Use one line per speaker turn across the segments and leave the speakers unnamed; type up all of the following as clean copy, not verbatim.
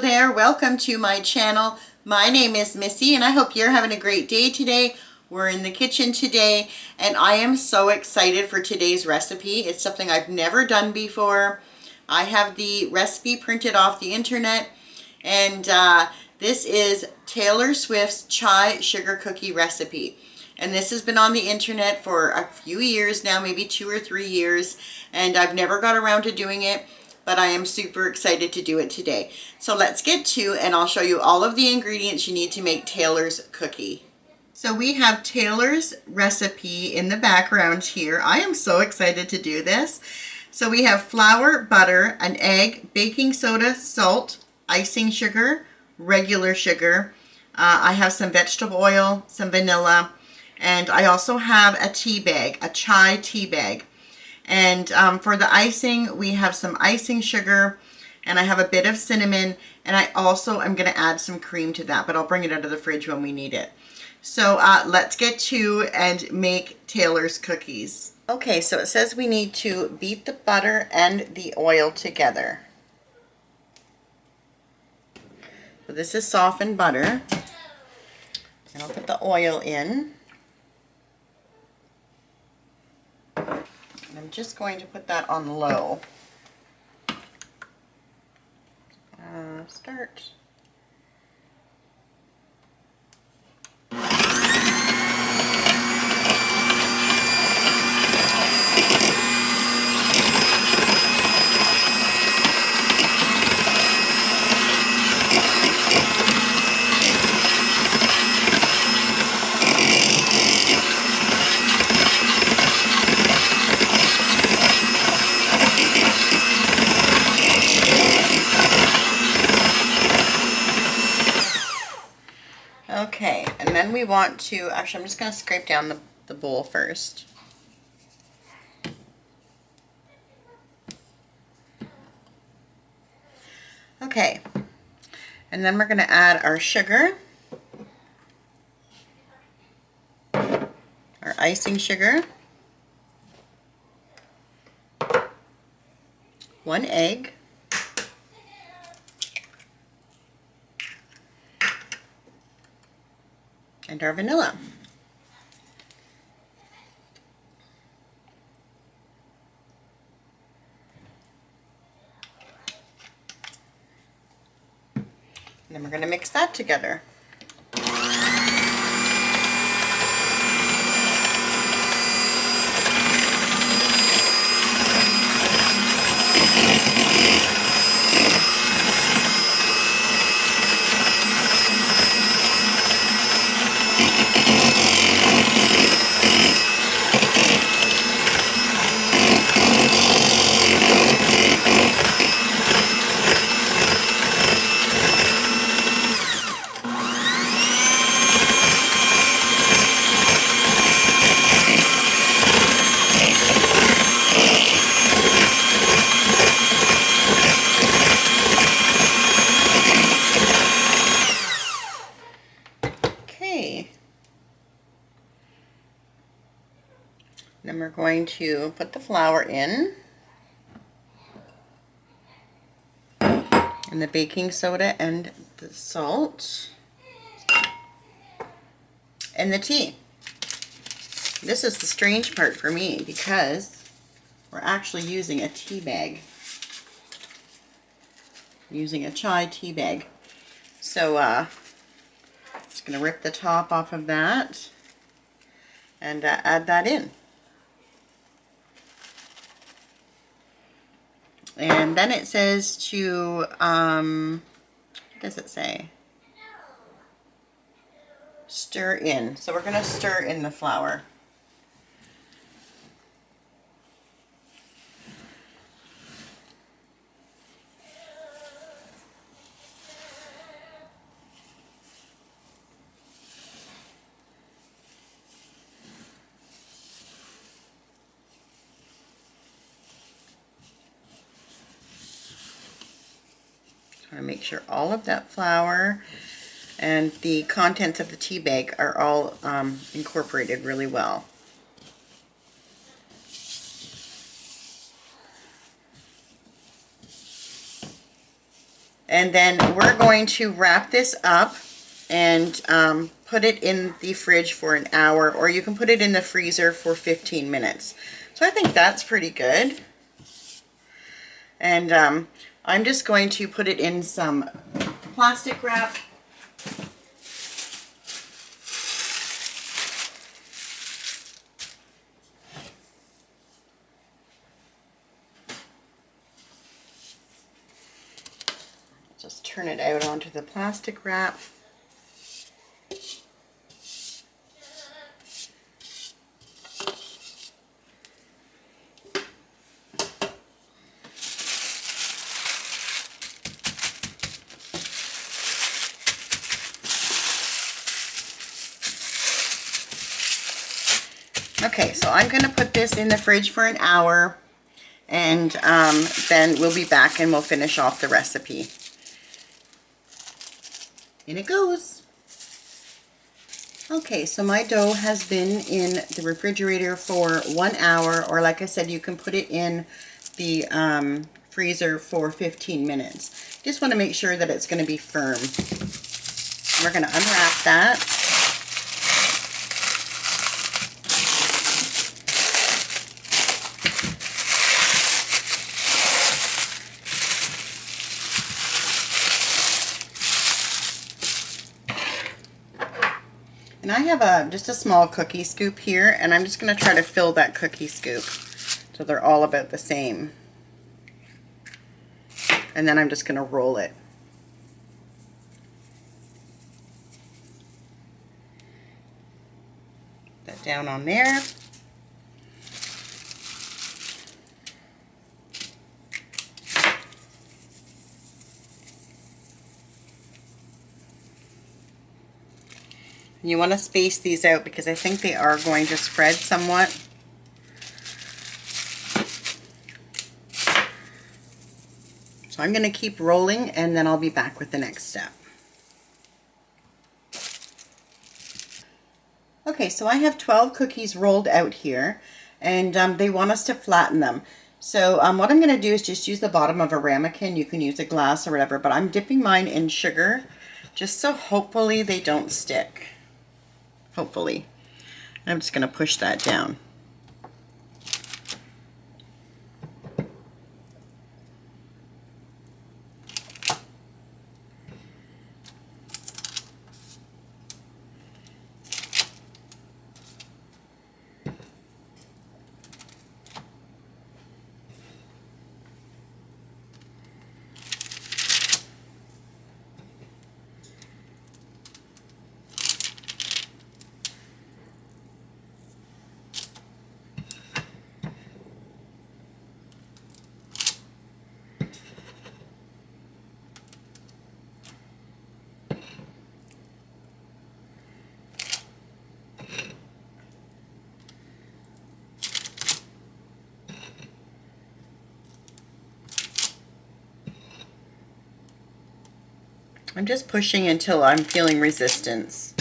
there, welcome to my channel. My name is Missy and I hope you're having a great day today. We're in the kitchen today and I am so excited for today's recipe. It's something I've never done before. I have the recipe printed off the internet and this is Taylor Swift's chai sugar cookie recipe. And this has been on the internet for a few years now, maybe 2 or 3 years, and I've never got around to doing it. But I am super excited to do it today. So let's get to, and I'll show you all of the ingredients you need to make Taylor's cookie. So we have Taylor's recipe in the background here. I am so excited to do this. So we have flour, butter, an egg, baking soda, salt, icing sugar, regular sugar. I have some vegetable oil, some vanilla, and I also have a tea bag, a chai tea bag. And for the icing, we have some icing sugar, and I have a bit of cinnamon, and I also am going to add some cream to that, but I'll bring it out of the fridge when we need it. So let's get to and make Taylor's cookies. Okay, so it says we need to beat the butter and the oil together. So this is softened butter, and I'll put the oil in. I'm just going to put that on low. Start. Okay, and then we want to, actually I'm just going to scrape down the bowl first. Okay, and then we're going to add our sugar, our icing sugar, 1 egg, and our vanilla. And then we're going to mix that together. Then we're going to put the flour in, and the baking soda and the salt, and the tea. This is the strange part for me because we're actually using a tea bag. I'm using a chai tea bag. So just going to rip the top off of that and add that in. And then it says to, what does it say? Stir in. So we're going to stir in the flour. I want to make sure all of that flour and the contents of the tea bag are all incorporated really well. And then we're going to wrap this up and put it in the fridge for an hour, or you can put it in the freezer for 15 minutes. So I think that's pretty good. And I'm just going to put it in some plastic wrap. Just turn it out onto the plastic wrap. Okay, so I'm going to put this in the fridge for an hour, and then we'll be back and we'll finish off the recipe. In it goes. Okay, so my dough has been in the refrigerator for 1 hour, or like I said, you can put it in the freezer for 15 minutes. Just want to make sure that it's going to be firm. We're going to unwrap that. And I have just a small cookie scoop here, and I'm just going to try to fill that cookie scoop so they're all about the same. And then I'm just going to roll it. That down on there. You want to space these out because I think they are going to spread somewhat. So I'm going to keep rolling, and then I'll be back with the next step. Okay, so I have 12 cookies rolled out here, and they want us to flatten them. So what I'm going to do is just use the bottom of a ramekin. You can use a glass or whatever, but I'm dipping mine in sugar just so hopefully they don't stick. Hopefully. I'm just going to push that down. I'm just pushing until I'm feeling resistance.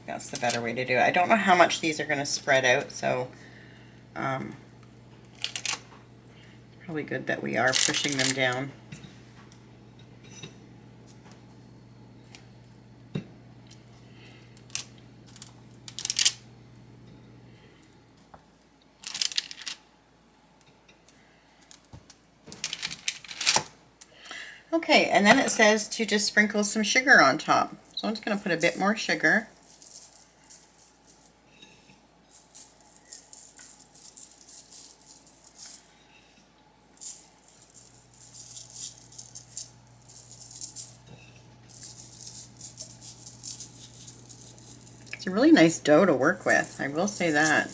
That's the better way to do it. I don't know how much these are going to spread out, so probably good that we are pushing them down. Okay, and then it says to just sprinkle some sugar on top. So I'm just going to put a bit more sugar. It's a really nice dough to work with, I will say that.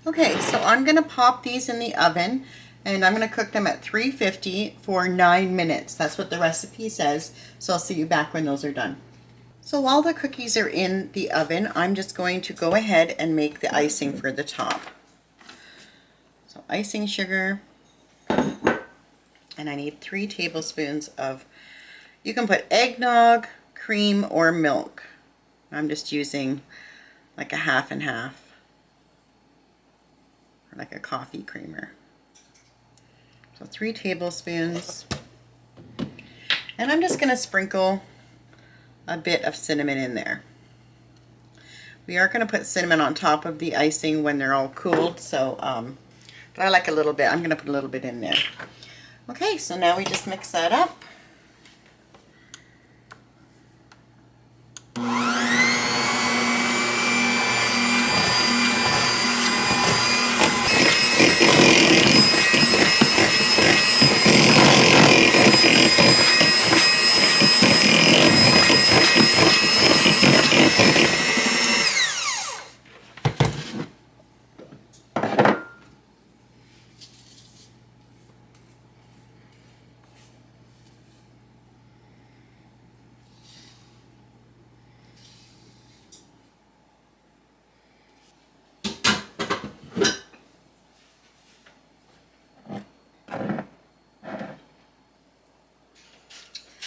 Okay, so I'm going to pop these in the oven, and I'm going to cook them at 350 for 9 minutes. That's what the recipe says, so I'll see you back when those are done. So while the cookies are in the oven, I'm just going to go ahead and make the icing for the top. So icing sugar, and I need 3 tablespoons of, you can put eggnog, cream, or milk. I'm just using like a half and half, or like a coffee creamer. So 3 tablespoons. And I'm just going to sprinkle a bit of cinnamon in there. We are going to put cinnamon on top of the icing when they're all cooled, so but I like a little bit. I'm going to put a little bit in there. Okay, so now we just mix that up.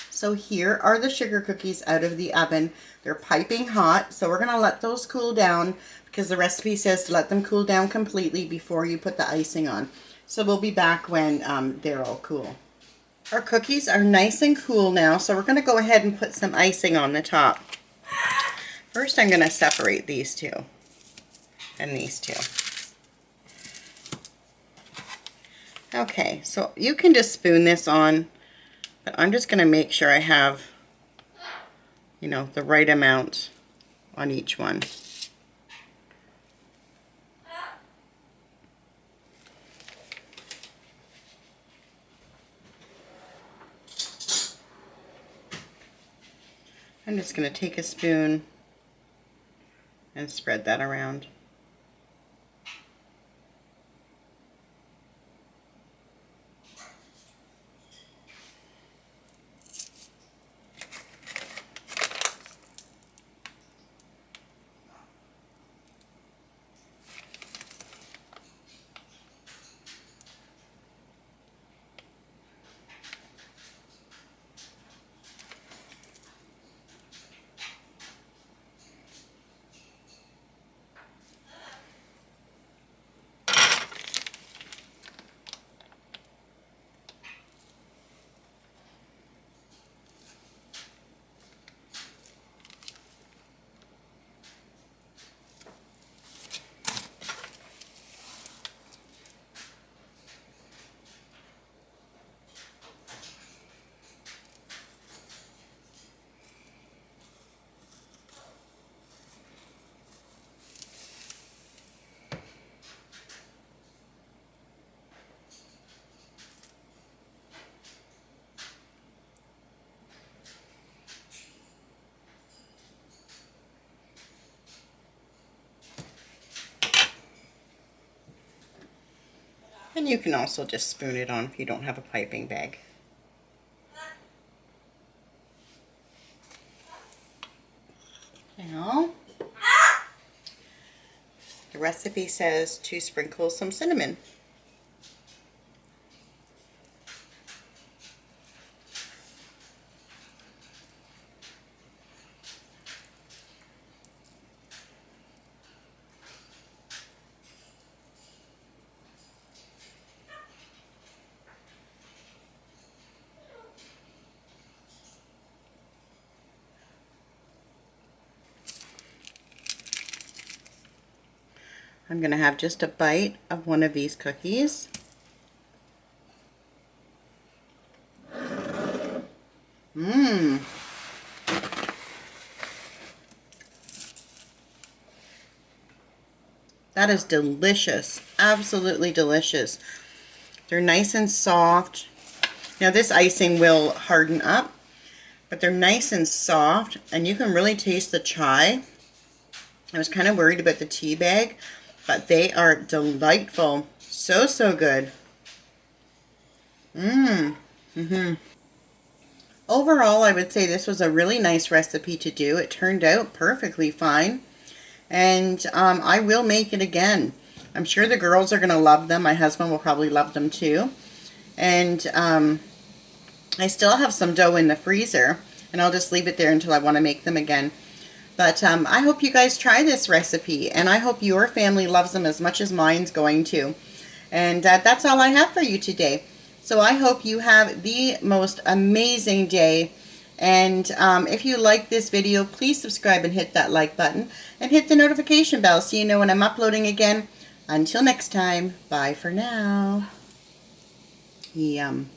So here are the sugar cookies out of the oven. They're piping hot, so we're going to let those cool down because the recipe says to let them cool down completely before you put the icing on. So we'll be back when they're all cool. Our cookies are nice and cool now, so we're going to go ahead and put some icing on the top. First, I'm going to separate these two and these two. Okay, so you can just spoon this on. But I'm just going to make sure I have, you know, the right amount on each one. I'm just going to take a spoon and spread that around. And you can also just spoon it on if you don't have a piping bag. Now, the recipe says to sprinkle some cinnamon. I'm going to have just a bite of one of these cookies. Mmm. That is delicious. Absolutely delicious. They're nice and soft. Now this icing will harden up, but they're nice and soft, and you can really taste the chai. I was kind of worried about the tea bag, but they are delightful. So, so good. Overall, I would say this was a really nice recipe to do. It turned out perfectly fine. And I will make it again. I'm sure the girls are going to love them. My husband will probably love them too. And I still have some dough in the freezer, and I'll just leave it there until I want to make them again. But I hope you guys try this recipe, and I hope your family loves them as much as mine's going to. And that's all I have for you today. So I hope you have the most amazing day. And if you like this video, please subscribe and hit that like button and hit the notification bell so you know when I'm uploading again. Until next time, bye for now. Yum.